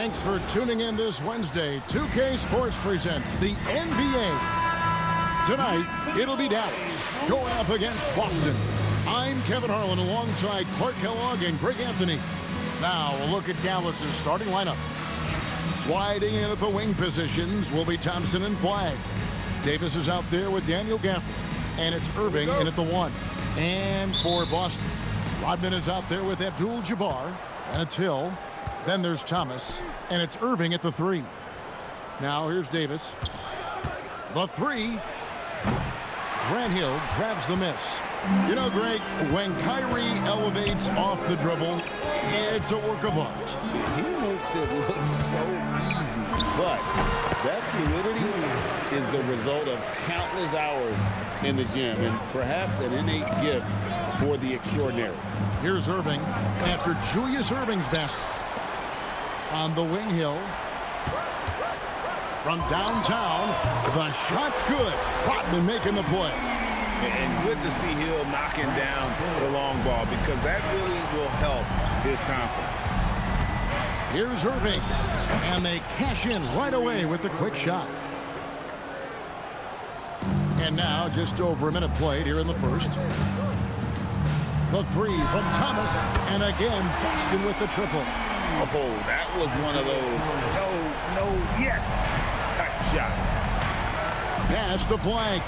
Thanks for tuning in this Wednesday. 2K Sports presents the NBA. Tonight, it'll be Dallas going up against Boston. I'm Kevin Harlan alongside Clark Kellogg and Greg Anthony. Now, a look at Dallas's starting lineup. Sliding in at the wing positions will be Thompson and Flagg. Davis is out there with Daniel Gafford. And it's Irving in at the 1. And for Boston, Rodman is out there with Abdul-Jabbar. And it's Hill. Then there's Thomas, and it's Irving at the 3. Now here's Davis. The 3. Grant Hill grabs the miss. You know, Greg, when Kyrie elevates off the dribble, it's a work of art. He makes it look so easy, but that fluidity is the result of countless hours in the gym and perhaps an innate gift for the extraordinary. Here's Irving after Julius Irving's basket. On the wing, Hill. From downtown, the shot's good. Rodman making the play. And good to see Hill knocking down the long ball because that really will help his confidence. Here's Irving. And they cash in right away with the quick shot. And now just over a minute played here in the first. The 3 from Thomas. And again, Boston with the triple. Oh, that was one of those yes type shots. Pass to Flagg.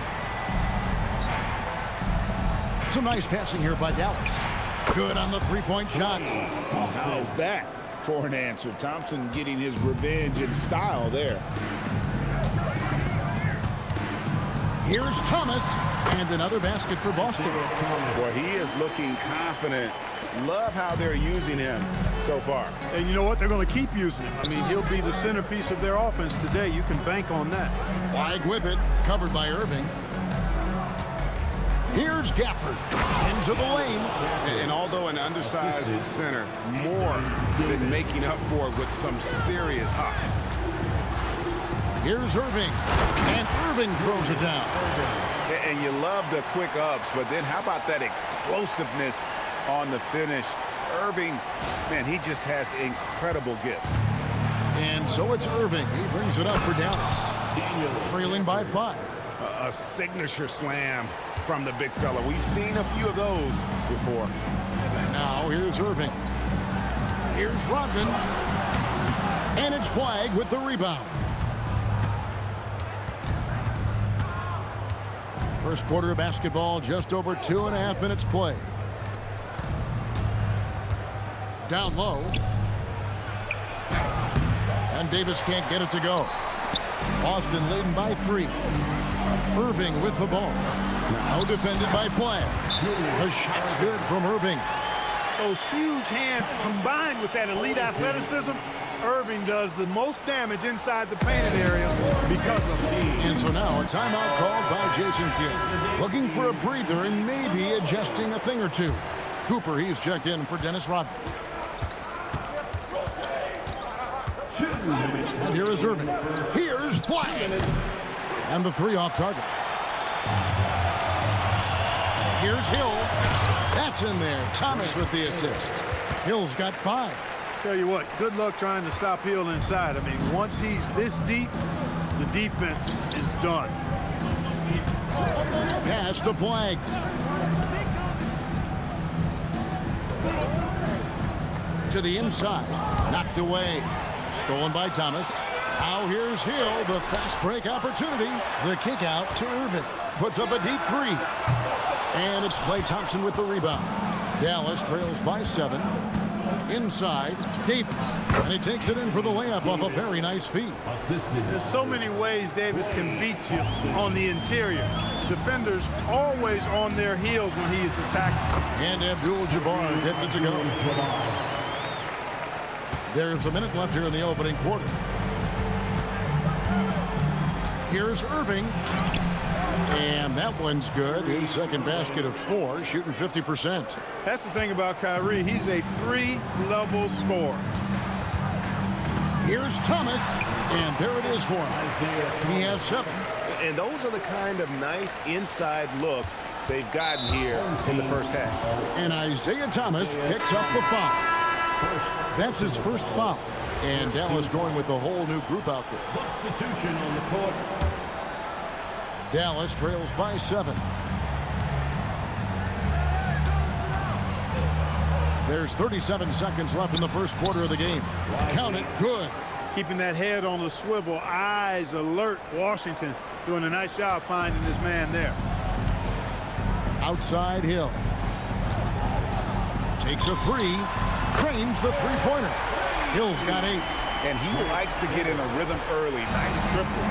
Some nice passing here by Dallas. Good on the three-point shot. How's that for an answer? Thompson getting his revenge in style there. Here's Thomas. And another basket for Boston. Boy, he is looking confident. Love how they're using him so far. And you know what? They're going to keep using him. I mean, he'll be the centerpiece of their offense today. You can bank on that. Flagg with it, covered by Irving. Here's Gafford into the lane. And although an undersized center, more than making up for it with some serious hops. Here's Irving. And Irving throws it down. And you love the quick ups, but then how about that explosiveness on the finish? Irving, man, he just has incredible gifts. And so it's Irving. He brings it up for Dallas. Trailing by 5. A signature slam from the big fella. We've seen a few of those before. Now here's Irving. Here's Rodman. And it's Flagg with the rebound. First quarter of basketball, just over 2.5 minutes played. Down low. And Davis can't get it to go. Boston leading by 3. Irving with the ball. Now defended by Flagg. The shot's good from Irving. Those huge hands combined with that elite athleticism, Irving does the most damage inside the painted area because of him. And so now a timeout called by Jason Kidd. Looking for a breather and maybe adjusting a thing or two. Cooper, he's checked in for Dennis Rodman. And here is Irving. Here's Flagg. And the 3 off target. Here's Hill. That's in there. Thomas with the assist. Hill's got 5. Tell you what, good luck trying to stop Hill inside. I mean, once he's this deep, the defense is done. Pass to Flagg. To the inside. Knocked away. Stolen by Thomas. Now here's Hill. The fast break opportunity. The kick out to Irving. Puts up a deep 3. And it's Klay Thompson with the rebound. Dallas trails by 7. Inside, Davis. And he takes it in for the layup off a very nice feed. There's so many ways Davis can beat you on the interior. Defenders always on their heels when he is attacking. And Abdul-Jabbar gets it to go. There's a minute left here in the opening quarter. Here's Irving. And that one's good. His second basket of 4, shooting 50%. That's the thing about Kyrie. He's a 3-level scorer. Here's Thomas. And there it is for him. He has 7. And those are the kind of nice inside looks they've gotten here in the first half. And Isaiah Thomas picks up the foul. That's his first foul. And Dallas going with a whole new group out there. Substitution on the court. Dallas trails by 7. There's 37 seconds left in the first quarter of the game. Count it, good. Keeping that head on the swivel, eyes alert. Washington doing a nice job finding his man there. Outside Hill. Takes a 3. Cranes the three-pointer. Hill's got 8. And he likes to get in a rhythm early. Nice triple.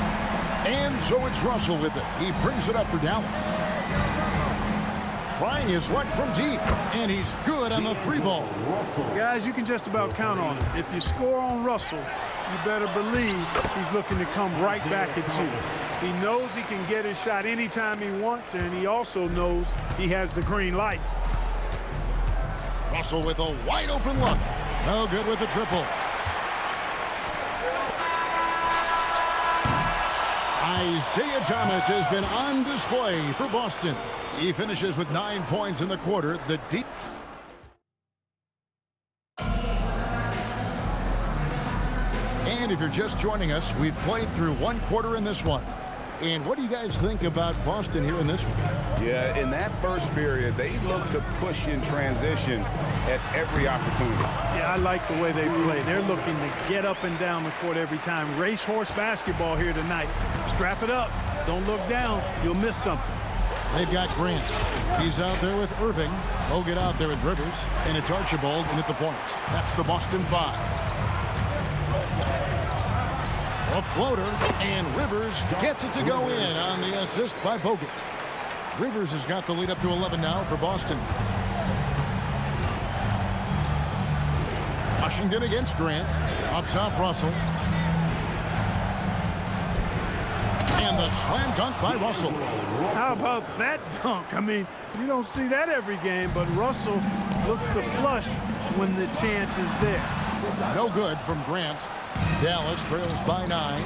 And so it's Russell with it. He brings it up for Dallas. Trying his luck from deep. And he's good on the 3-ball. Guys, you can just about count on it. If you score on Russell, you better believe he's looking to come right back at you. He knows he can get his shot anytime he wants, and he also knows he has the green light. Russell with a wide-open look. No good with the triple. Isaiah Thomas has been on display for Boston. He finishes with 9 points in the quarter. The deep. And if you're just joining us, we've played through one quarter in this one. And what do you guys think about Boston here in this one? Yeah, in that first period, they looked to push in transition at every opportunity. Yeah, I like the way they play. They're looking to get up and down the court every time. Racehorse basketball here tonight. Strap it up. Don't look down. You'll miss something. They've got Grant. He's out there with Irving. Hogan out there with Rivers. And it's Archibald in at the point. That's the Boston 5. A floater, and Rivers gets it to go in on the assist by Bogut. Rivers has got the lead up to 11 now for Boston. Washington against Grant. Up top, Russell. And the slam dunk by Russell. How about that dunk? I mean, you don't see that every game, but Russell looks to flush when the chance is there. No good from Grant. Dallas trails by 9.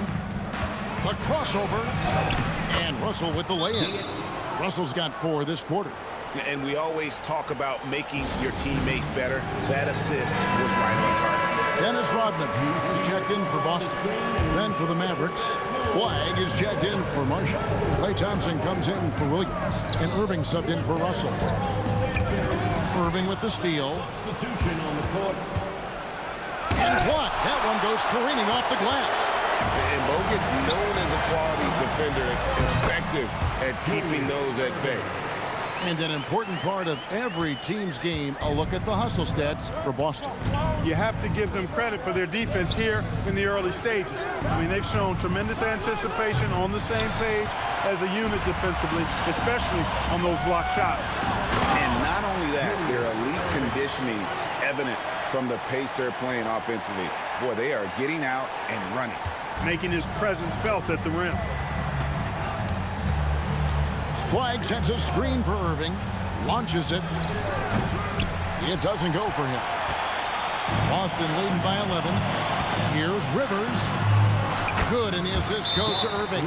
A crossover. And Russell with the lay-in. Russell's got 4 this quarter. And we always talk about making your teammate better. That assist was right on target. Dennis Rodman is checked in for Boston. Then for the Mavericks, Flag is checked in for Marshall. Klay Thompson comes in for Williams. And Irving subbed in for Russell. Irving with the steal. Substitution on the court. And what? That one goes careening off the glass. And Bogut, known as a quality defender, effective at keeping those at bay. And an important part of every team's game, a look at the hustle stats for Boston. You have to give them credit for their defense here in the early stages. I mean, they've shown tremendous anticipation, on the same page as a unit defensively, especially on those block shots. And not only that, their elite conditioning evident from the pace they're playing offensively. Boy, they are getting out and running. Making his presence felt at the rim. Flag sends a screen for Irving. Launches it. It doesn't go for him. Boston leading by 11. Here's Rivers. Good, and the assist goes to Irving.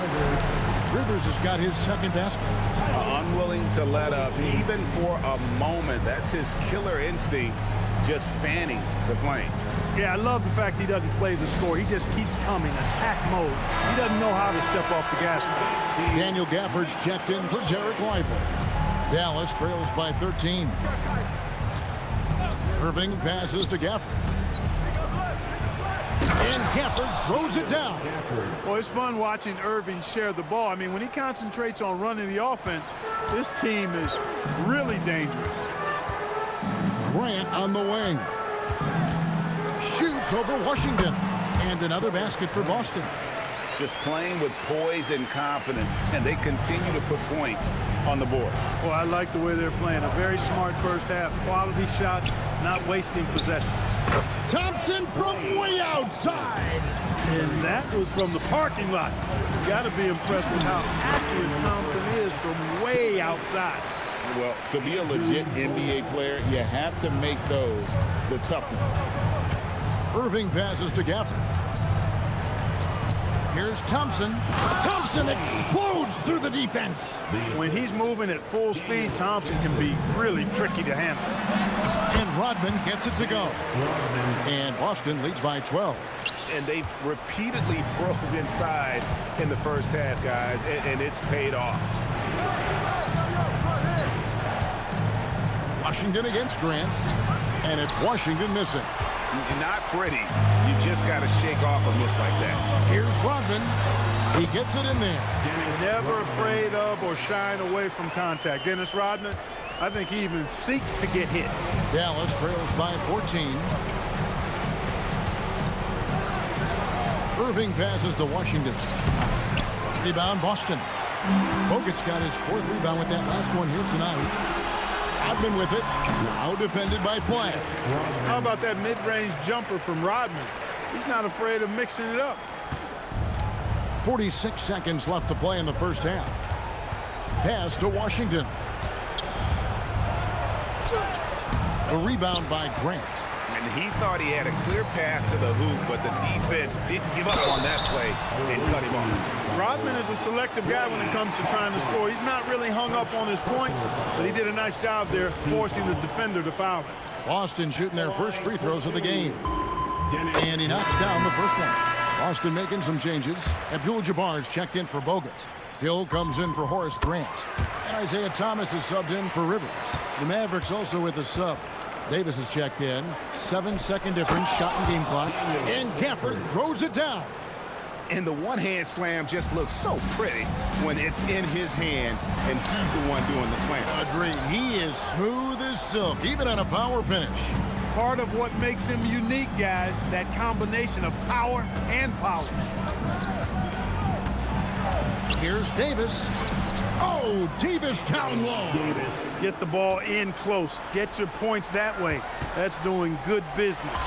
Rivers has got his second basket. Unwilling to let up, even for a moment. That's his killer instinct, just fanning the flame. Yeah, I love the fact he doesn't play the score. He just keeps coming, attack mode. He doesn't know how to step off the gas pedal. Daniel Gafford's checked in for Derek Lively. Dallas trails by 13. Irving passes to Gafford. And Gafford throws it down. Well, it's fun watching Irving share the ball. I mean, when he concentrates on running the offense, this team is really dangerous. Grant on the wing. Shoots over Washington. And another basket for Boston. Just playing with poise and confidence, and they continue to put points on the board. Well, I like the way they're playing. A very smart first half. Quality shots, not wasting possessions. Thompson from way outside. And that was from the parking lot. You got to be impressed with how accurate Thompson is from way outside. Well, to be a legit NBA player, you have to make those the tough ones. Irving passes to Gafford. Here's Thompson. Thompson explodes through the defense. When he's moving at full speed, Thompson can be really tricky to handle. And Rodman gets it to go. And Boston leads by 12. And they've repeatedly probed inside in the first half, guys, and it's paid off. Washington against Grant, and it's Washington missing. Not pretty. You just got to shake off a miss like that. Here's Rodman. He gets it in there. Never afraid of or shying away from contact. Dennis Rodman, I think he even seeks to get hit. Dallas trails by 14. Irving passes to Washington. Rebound, Boston. Bogut's got his 4th rebound with that last one here tonight. Rodman with it. Now defended by Flag. How about that mid-range jumper from Rodman? He's not afraid of mixing it up. 46 seconds left to play in the first half. Pass to Washington. The rebound by Grant. And he thought he had a clear path to the hoop, but the defense didn't give up on that play and cut him off. Rodman is a selective guy when it comes to trying to score. He's not really hung up on his points, but he did a nice job there forcing the defender to foul him. Boston shooting their first free throws of the game. And he knocks down the first one. Boston making some changes. Abdul-Jabbar's checked in for Bogut. Hill comes in for Horace Grant. And Isaiah Thomas is subbed in for Rivers. The Mavericks also with a sub. Davis is checked in. 7-second difference, shot and game clock. And Gafford throws it down. And the one-hand slam just looks so pretty when it's in his hand and he's the one doing the slam. Agreed. He is smooth as silk, even on a power finish. Part of what makes him unique, guys, that combination of power and polish. Here's Davis. Oh, Davis down low. Get the ball in close. Get your points that way. That's doing good business.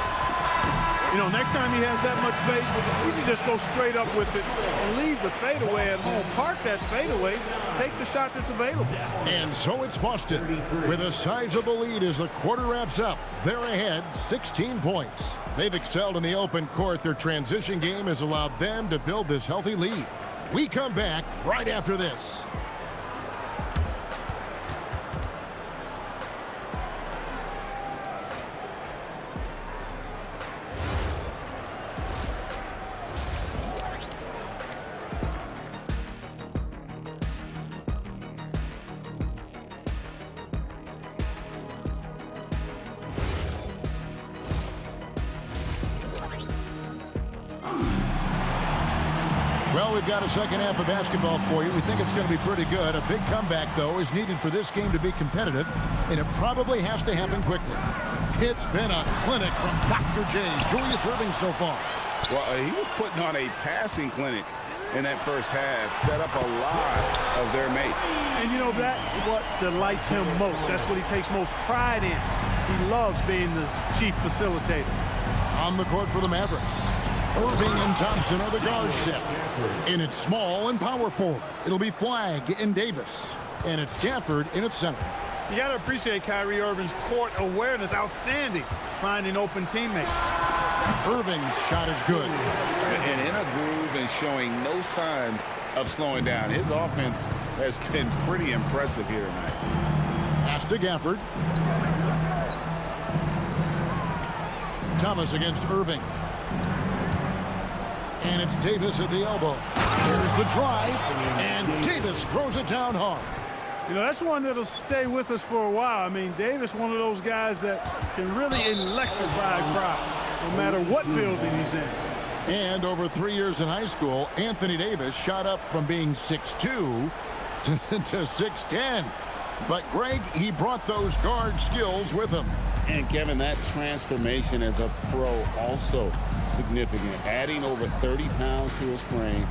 You know, next time he has that much space, he should just go straight up with it and leave the fadeaway at home. Park that fadeaway. Take the shot that's available. And so it's Boston with a sizable lead as the quarter wraps up. They're ahead 16 points. They've excelled in the open court. Their transition game has allowed them to build this healthy lead. We come back right after this. Well, we've got a second half of basketball for you. We think it's going to be pretty good. A big comeback, though, is needed for this game to be competitive, and it probably has to happen quickly. It's been a clinic from Dr. J, Julius Irving so far. Well, he was putting on a passing clinic in that first half, set up a lot of their mates. And, you know, that's what delights him most. That's what he takes most pride in. He loves being the chief facilitator. On the court for the Mavericks, Irving and Thompson are the guard set. And it's small and power forward. It'll be Flag and Davis. And it's Gafford in its center. You got to appreciate Kyrie Irving's court awareness. Outstanding. Finding open teammates. Irving's shot is good. And in a groove and showing no signs of slowing down. His offense has been pretty impressive here tonight. Pass to Gafford. Thomas against Irving. And it's Davis at the elbow. Here's the drive, and Davis throws it down hard. You know, that's one that'll stay with us for a while. I mean, Davis, one of those guys that can really electrify a crowd, no matter what building he's in. And over 3 years in high school, Anthony Davis shot up from being 6'2" to 6'10". But, Greg, he brought those guard skills with him. And, Kevin, that transformation as a pro also significant. Adding over 30 pounds to his frame.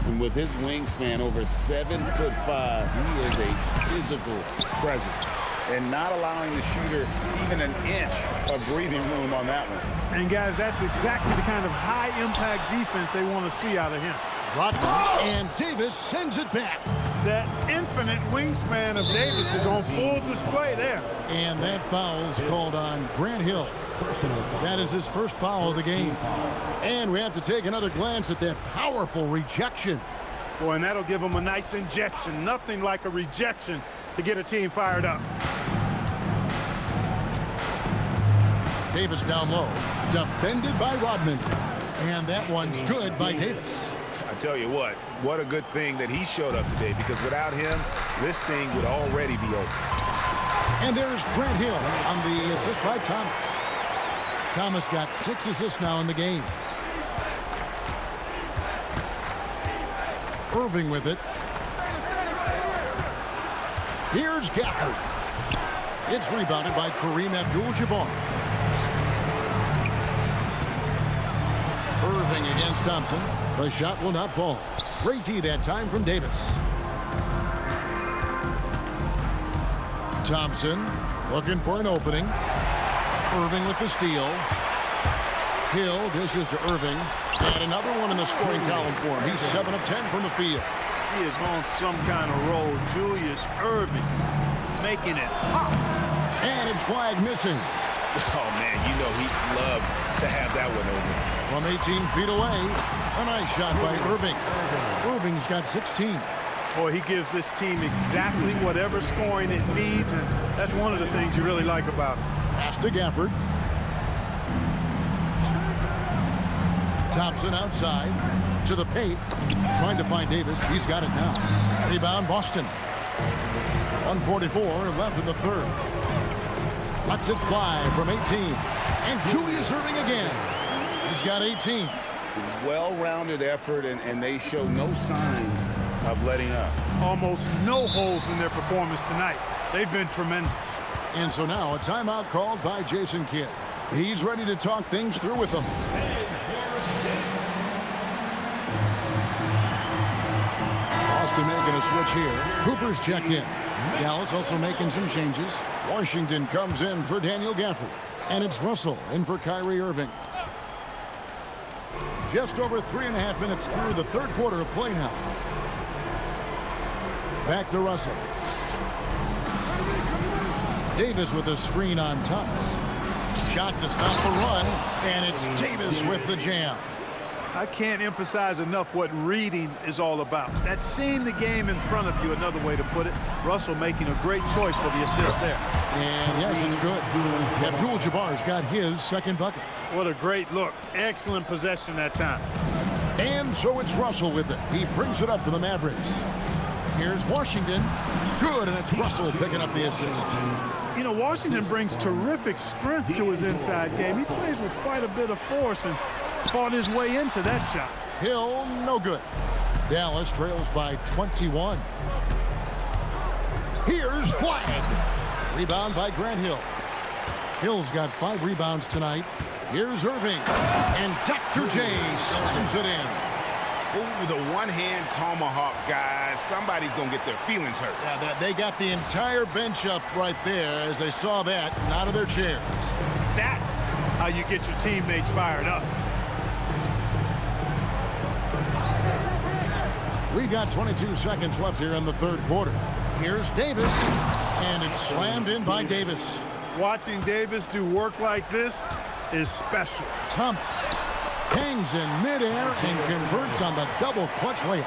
And with his wingspan over 7'5", he is a physical presence. And not allowing the shooter even an inch of breathing room on that one. And, guys, that's exactly the kind of high-impact defense they want to see out of him. Rodman and Davis sends it back. That infinite wingspan of Davis is on full display there. And that foul's called on Grant Hill. That is his first foul of the game. And we have to take another glance at that powerful rejection. Boy, and that'll give him a nice injection. Nothing like a rejection to get a team fired up. Davis down low. Defended by Rodman. And that one's good by Davis. I tell you what a good thing that he showed up today, because without him, this thing would already be over. And there's Grant Hill on the assist by Thomas. Thomas got 6 assists now in the game. Irving with it. Here's Gafford. It's rebounded by Kareem Abdul-Jabbar. Irving against Thompson. The shot will not fall. Great D that time from Davis. Thompson looking for an opening. Irving with the steal. Hill dishes to Irving. And another one in the scoring column for him. He's 7 of 10 from the field. He is on some kind of roll. Julius Irving making it pop. And it's flag missing. Oh, man, you know he'd love to have that one over. From 18 feet away, a nice shot by Irving. Irving's got 16. Boy, he gives this team exactly whatever scoring it needs, and that's one of the things you really like about him. Pass to Gafford. Thompson outside to the paint. Trying to find Davis. He's got it now. Rebound, Boston. 1:44 left in the third. Lets it fly from 18. And Julius Irving again. He's got 18. Well-rounded effort, and they show no signs of letting up. Almost no holes in their performance tonight. They've been tremendous. And so now a timeout called by Jason Kidd. He's ready to talk things through with them. Boston making a switch here. Cooper's checked in. Dallas also making some changes. Washington comes in for Daniel Gafford. And it's Russell in for Kyrie Irving. Just over 3.5 minutes through the third quarter of play now. Back to Russell. Davis with a screen on Thomas. Shot to stop the run, and it's Davis with the jam. I can't emphasize enough what reading is all about. That's seeing the game in front of you, another way to put it. Russell making a great choice for the assist there. And yes, it's good. Abdul-Jabbar's got his second bucket. What a great look. Excellent possession that time. And so it's Russell with it. He brings it up for the Mavericks. Here's Washington. Good, and it's Russell picking up the assist. You know, Washington brings terrific strength to his inside game. He plays with quite a bit of force and fought his way into that shot. Hill, no good. Dallas trails by 21. Here's flag. Rebound by Grant Hill. Hill's got 5 rebounds tonight. Here's Irving. And Dr. J slams it in. Ooh, the one-hand tomahawk, guys. Somebody's going to get their feelings hurt. Yeah, they got the entire bench up right there as they saw that and out of their chairs. That's how you get your teammates fired up. We got 22 seconds left here in the third quarter. Here's Davis, and it's slammed in by Davis. Watching Davis do work like this is special. Thomas hangs in midair and converts on the double clutch layup.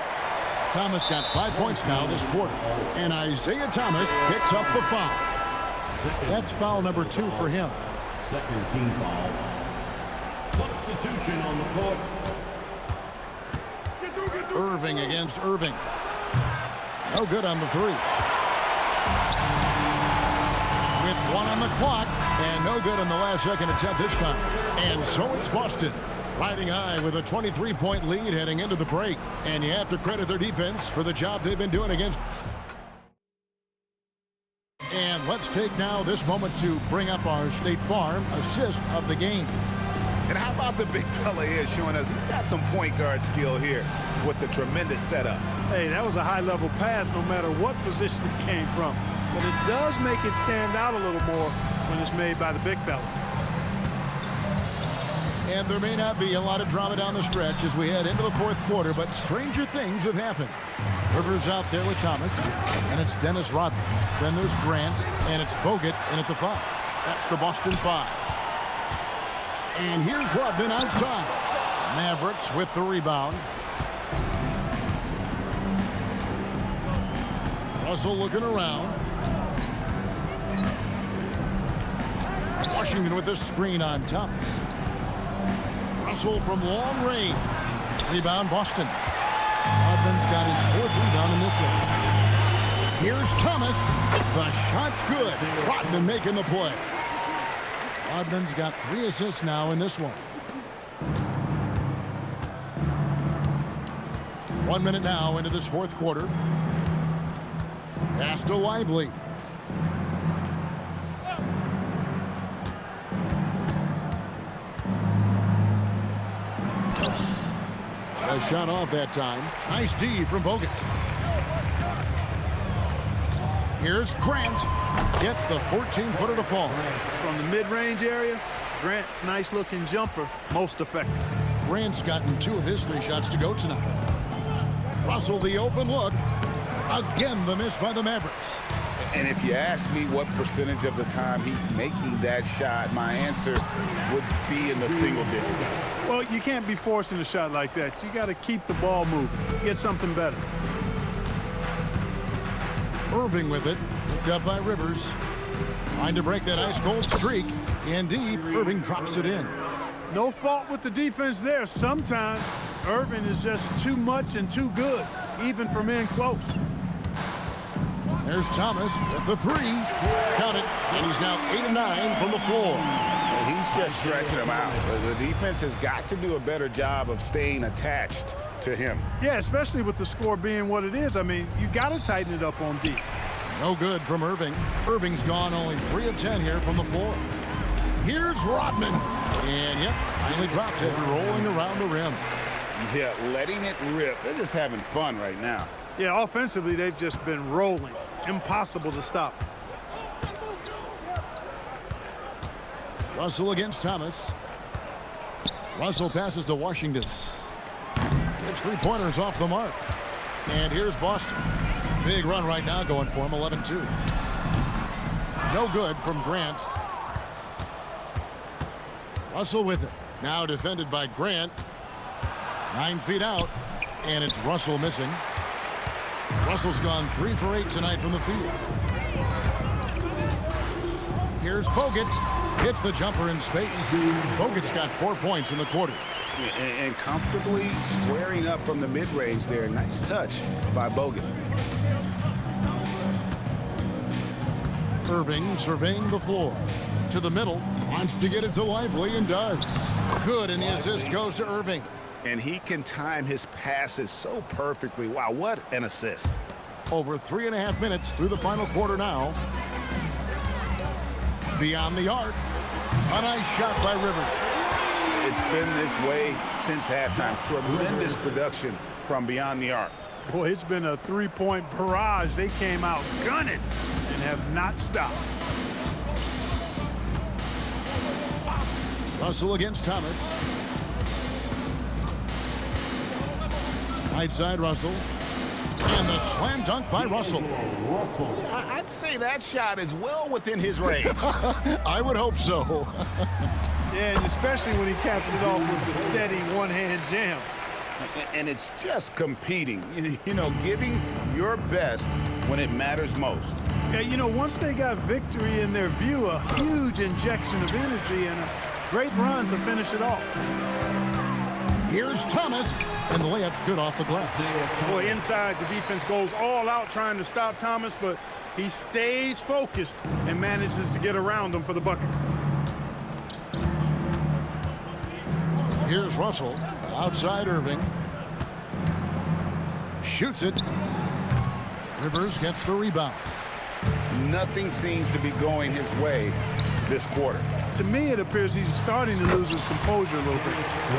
Thomas got 5 points now this quarter, and Isaiah Thomas picks up the foul. That's foul number 2 for him. Second team foul. Substitution on the court. Irving against Irving. No good on the 3. With 1 on the clock, and no good on the last second attempt this time. And so it's Boston, riding high with a 23-point lead heading into the break. And you have to credit their defense for the job they've been doing against. And let's take now this moment to bring up our State Farm assist of the game. And how about the big fella here showing us he's got some point guard skill here with the tremendous setup. Hey, that was a high-level pass no matter what position it came from. But it does make it stand out a little more when it's made by the big fella. And there may not be a lot of drama down the stretch as we head into the fourth quarter, but stranger things have happened. Rivers out there with Thomas, and it's Dennis Rodman. Then there's Grant, and it's Bogut in at the 5. That's the Boston 5. And here's Rodman outside. Mavericks with the rebound. Russell looking around. Washington with the screen on Thomas. Russell from long range. Rebound, Boston. Rodman's got his 4th rebound in this one. Here's Thomas. The shot's good. Rodman making the play. Rodman's got 3 assists now in this one. 1 minute now into this 4th quarter. Pass to Lively. A shot off that time. Nice D from Bogut. Here's Grant. Gets the 14-footer to fall. From the mid-range area, Grant's nice-looking jumper, most effective. Grant's gotten 2 of his 3 shots to go tonight. Russell, the open look. Again, the miss by the Mavericks. And if you ask me what percentage of the time he's making that shot, my answer would be in the single digits. Well, you can't be forcing a shot like that. You got to keep the ball moving. Get something better. Irving with it. Picked up by Rivers. Trying to break that ice-cold streak. And deep, Irving drops it in. No fault with the defense there. Sometimes Irving is just too much and too good, even from in close. There's Thomas with the 3. Count it. And he's now 8 of 9 from the floor. He's just stretching him out. The defense has got to do a better job of staying attached to him. Yeah, especially with the score being what it is. I mean, you got to tighten it up on D. No good from Irving. Irving's gone only 3 of 10 here from the floor. Here's Rodman. And, yep, finally drops it, rolling around the rim. Yeah, letting it rip. They're just having fun right now. Yeah, offensively, they've just been rolling. Impossible to stop. Russell against Thomas. Russell passes to Washington. Gets 3-pointers off the mark. And here's Boston. Big run right now going for him, 11-2. No good from Grant. Russell with it. Now defended by Grant. 9 feet out. And it's Russell missing. Russell's gone 3 for 8 tonight from the field. Here's Bogut. Hits the jumper in space. Bogut's got 4 points in the quarter. And comfortably squaring up from the mid-range there. Nice touch by Bogut. Irving surveying the floor. To the middle. Wants to get it to Lively and does. Good, and the assist goes to Irving. And he can time his passes so perfectly. Wow, what an assist. Over 3.5 minutes through the final quarter now. Beyond the arc. A nice shot by Rivers. It's been this way since halftime. Tremendous production from beyond the arc. Boy, it's been a 3-point barrage. They came out gunning and have not stopped. Russell against Thomas. Right side, Russell. And the slam dunk by Russell. I'd say that shot is well within his range. I would hope so. Yeah, and especially when he caps it off with the steady one-hand jam. And it's just competing, you know, giving your best when it matters most. Yeah, you know, once they got victory in their view, a huge injection of energy and a great run to finish it off. Here's Thomas, and the layup's good off the glass. Boy, inside, the defense goes all out trying to stop Thomas, but he stays focused and manages to get around him for the bucket. Here's Russell, outside Irving. Shoots it. Rivers gets the rebound. Nothing seems to be going his way this quarter. To me, it appears he's starting to lose his composure a little bit.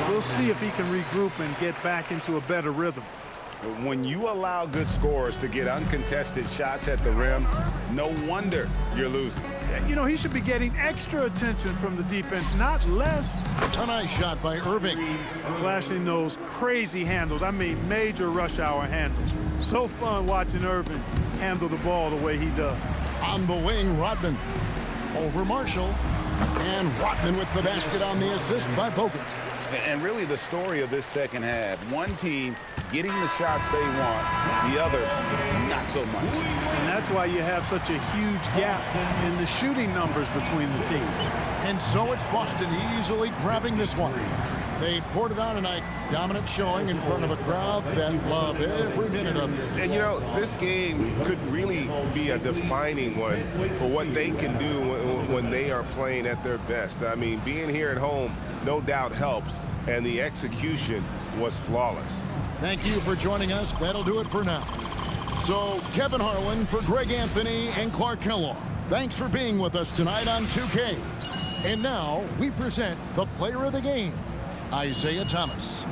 We'll see if he can regroup and get back into a better rhythm. When you allow good scorers to get uncontested shots at the rim, no wonder you're losing. You know, he should be getting extra attention from the defense, not less. A nice shot by Irving. Flashing those crazy handles. I mean, major rush hour handles. So fun watching Irving handle the ball the way he does. On the wing, Rodman. Over Marshall. And Rodman with the basket on the assist by Bogut. And really the story of this second half, one team getting the shots they want, the other not so much. And that's why you have such a huge gap in the shooting numbers between the teams. And so it's Boston easily grabbing this one. They poured it on tonight. Dominant showing in front of a crowd that loved every minute of it. And, you know, this game could really be a defining one for what they can do when they are playing at their best. I mean, being here at home no doubt helps, and the execution was flawless. Thank you for joining us. That'll do it for now. So, Kevin Harlan for Greg Anthony and Clark Kellogg. Thanks for being with us tonight on 2K. And now we present the player of the game, Isaiah Thomas.